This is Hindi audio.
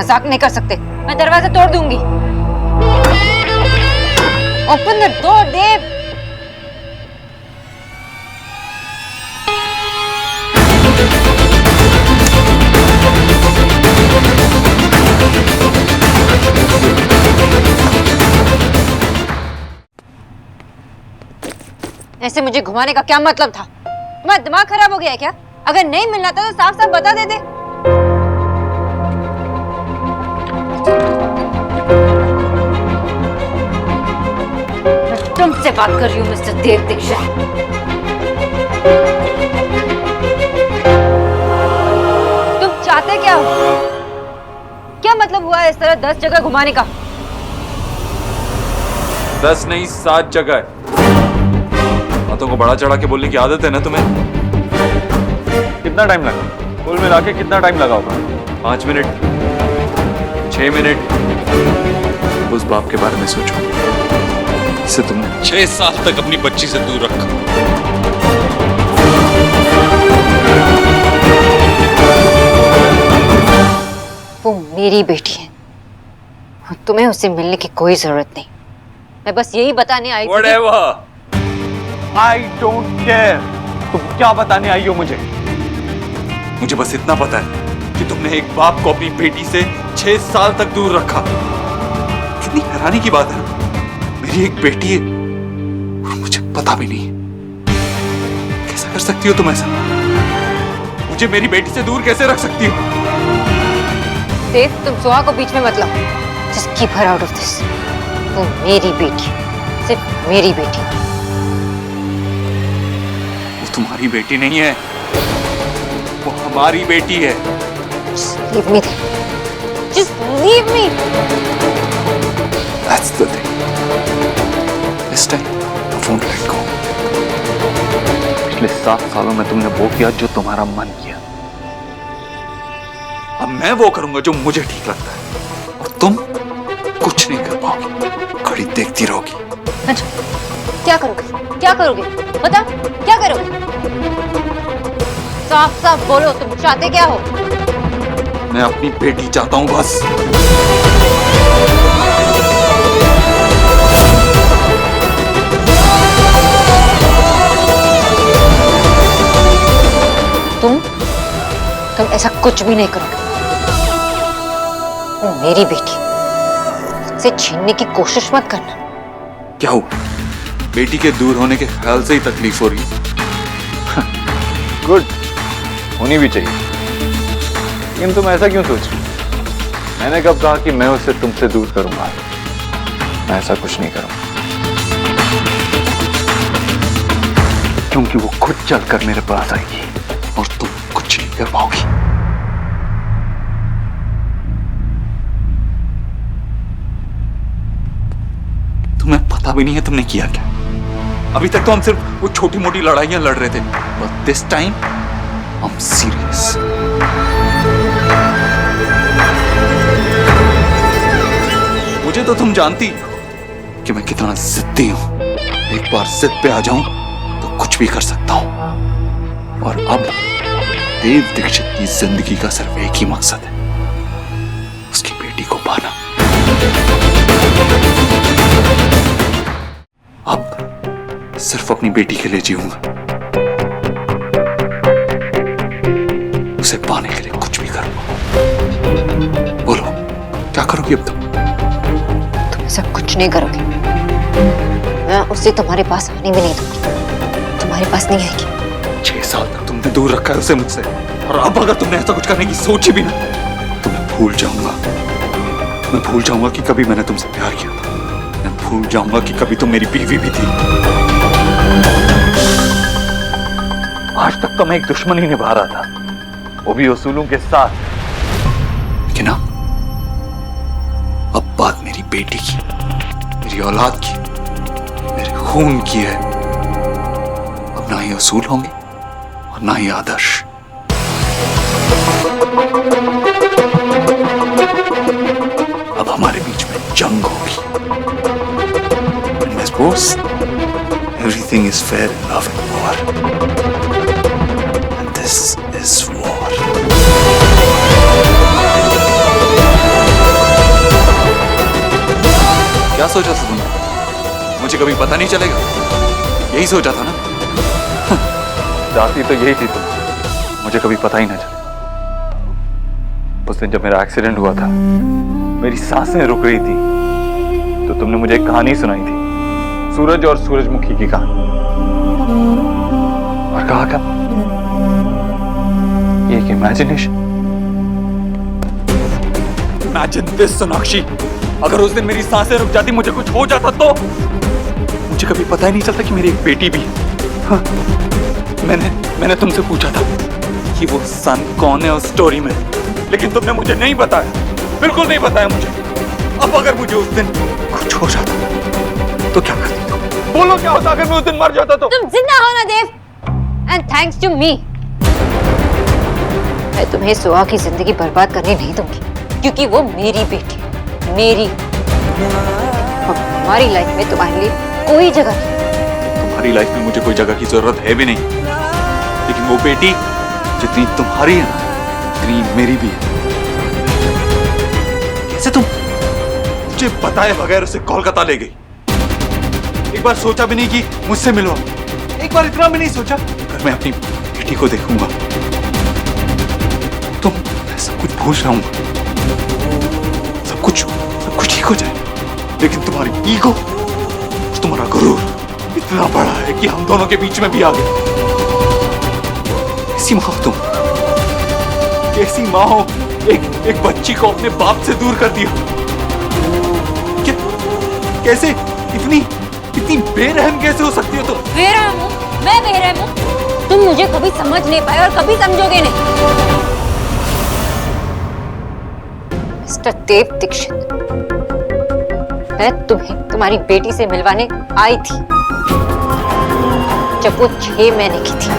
मजाक नहीं कर सकते। मैं दरवाजा तोड़ दूंगी। ओपन द डोर देव। ऐसे मुझे घुमाने का क्या मतलब था? तुम्हारा दिमाग खराब हो गया है क्या? अगर नहीं मिलना था तो साफ साफ बता देते। मैं तुमसे बात कर रही हूँ मिस्टर देव दीक्षित। तुम चाहते क्या हो? क्या मतलब हुआ इस तरह 10 जगह घुमाने का? 10 नहीं 7 जगह। बातों को बड़ा चढ़ा के बोलने की आदत है ना तुम्हें। कितना टाइम लगा? कुल मिला के कितना टाइम लगा होगा? 5 मिनट, 6 मिनट। उस बाप के बारे में सोचो जिसे तुमने 6 साल तक अपनी बच्ची से दूर रखा। वो मेरी बेटी है और तुम्हें उससे मिलने की कोई जरूरत नहीं। मैं बस यही बताने आई थी। Whatever. I don't care. तुम क्या बताने आई हो मुझे? मुझे बस इतना पता है कि तुमने एक बाप को अपनी बेटी से 6 साल तक दूर रखा। कितनी हैरानी की बात है। मेरी एक बेटी है और मुझे पता भी नहीं। कैसे कर सकती हो तुम ऐसा? मुझे मेरी बेटी से दूर कैसे रख सकती हो? देव, तुम सुहा को बीच में मत लाओ। Just keep her out of this. वो मेरी बेटी, सिर्फ मेरी बेटी। वो तुम्हारी बेटी नहीं है, वो हमारी बेटी है। Just leave me there. Just leave me. That's the thing. This time, I won't let go. पिछले 7 सालों में तुमने वो किया जो तुम्हारा मन किया। अब मैं वो करूंगा जो मुझे ठीक लगता है और तुम कुछ नहीं कर पाओगी। खड़ी देखती रहोगी। अच्छा, क्या करोगे? क्या करोगे? बता, क्या करोगे? साफ साफ बोलो, तुम चाहते क्या हो? मैं अपनी बेटी चाहता हूं बस। तुम ऐसा कुछ भी नहीं करोगे। वो मेरी बेटी, से छीनने की कोशिश मत करना। क्या हुआ? बेटी के दूर होने के ख्याल से ही तकलीफ हो रही है। गुड, होनी भी चाहिए। लेकिन तुम ऐसा क्यों सोच रही? मैंने कब कहा कि मैं उसे तुमसे दूर करूंगा? मैं ऐसा कुछ नहीं करूंगा, क्योंकि वो खुद चलकर मेरे पास आएगी और तुम कुछ नहीं कर पाओगी। तुम्हें पता भी नहीं है तुमने किया क्या। अभी तक तो हम सिर्फ वो छोटी मोटी लड़ाइयां लड़ रहे थे, but this time I am serious. मुझे तो तुम जानती कि मैं कितना जिद्दी हूं। एक बार जिद पे आ जाऊं तो कुछ भी कर सकता हूं। और अब देव दीक्षित की जिंदगी का सिर्फ एक ही मकसद है, उसकी बेटी को पाना। अब सिर्फ अपनी बेटी के लिए जीऊंगा। उसे पाने के लिए कुछ भी करूंगा। बोलो, क्या करोगी अब तुम? तुम ऐसा कुछ नहीं करोगे। मैं उसे तुम्हारे पास आने भी नहीं दूंगी। तुम्हारे पास नहीं आएगी। 6 साल तक तुमने दूर रखा है उसे मुझसे, और अब अगर तुमने ऐसा कुछ करने की सोची भी ना तो मैं भूल जाऊंगा। मैं भूल जाऊंगा कि कभी मैंने तुमसे प्यार किया था। मैं भूल जाऊंगा कि कभी तुम मेरी बीवी भी थी। आज तक तो मैं एक दुश्मन ही निभा रहा था, वो भी उसूलों के साथ। लेकिन अब बात मेरी बेटी की, मेरी औलाद की, मेरे खून की है। अब ना ही उसूल होंगे और ना ही आदर्श। अब हमारे बीच में जंग होगी। And I suppose everything is fair in love and war. And this is war. सोचा था तुमने? मुझे कभी पता नहीं चलेगा, यही सोचा था ना? चाहती तो यही थी तुम, मुझे कभी पता ही ना चले। उस दिन जब मेरा एक्सीडेंट हुआ था, मेरी सांसें रुक रही थी, तो तुमने मुझे एक कहानी सुनाई थी, सूरज और सूरजमुखी की कहानी, और कहा क्या ये एक इमेजिनेशन। इमेजिन दिस सोनाक्षी, अगर उस दिन मेरी सांसें रुक जाती, मुझे कुछ हो जाता तो मुझे कभी पता ही नहीं चलता कि मेरी एक बेटी भी है। हाँ, मैंने तुमसे पूछा था कि वो सन कौन है उस स्टोरी में, लेकिन तुमने मुझे नहीं बताया, बिल्कुल नहीं बताया मुझे। अब अगर मुझे उस दिन कुछ हो जाता तो क्या करती तुम? बोलो क्या होता अगर मैं उस दिन मर जाता तो? तुम जिंदा हो ना देव, एंड थैंक्स टू मी। मैं तुम्हें सुहा की जिंदगी बर्बाद करने नहीं दूंगी, क्योंकि वो मेरी बेटी है, मेरी। और हमारी लाइफ में तुम्हारे लिए कोई जगह नहीं। तुम्हारी लाइफ में मुझे कोई जगह की जरूरत है भी नहीं, लेकिन वो बेटी जितनी तुम्हारी है ना, उतनी मेरी भी है। कैसे तुम मुझे बताए बगैर उसे कोलकाता ले गई? एक बार सोचा भी नहीं कि मुझसे मिलवा, एक बार इतना भी नहीं सोचा अगर मैं अपनी बेटी को देखूंगा तो मैं सब कुछ भूल जाऊंगा, सब कुछ ठीक हो जाए। लेकिन तुम्हारी ईगो, तुम्हारा गुरूर इतना बड़ा है कि हम दोनों के बीच में भी आ गए। कैसी माँ हो तुम, कैसी माँ हो? एक बच्ची को अपने बाप से दूर कर दिया। कैसे इतनी बेरहम कैसे हो सकती हो तुम? बेरहम हूँ मैं, बेरहम हूँ? तुम मुझे कभी समझ नहीं पाए और कभी समझोगे नहीं। मिस्टर देव दीक्षित, मैं तुम्हें तुम्हारी बेटी से मिलवाने आई थी जब वो 6 महीने की थी।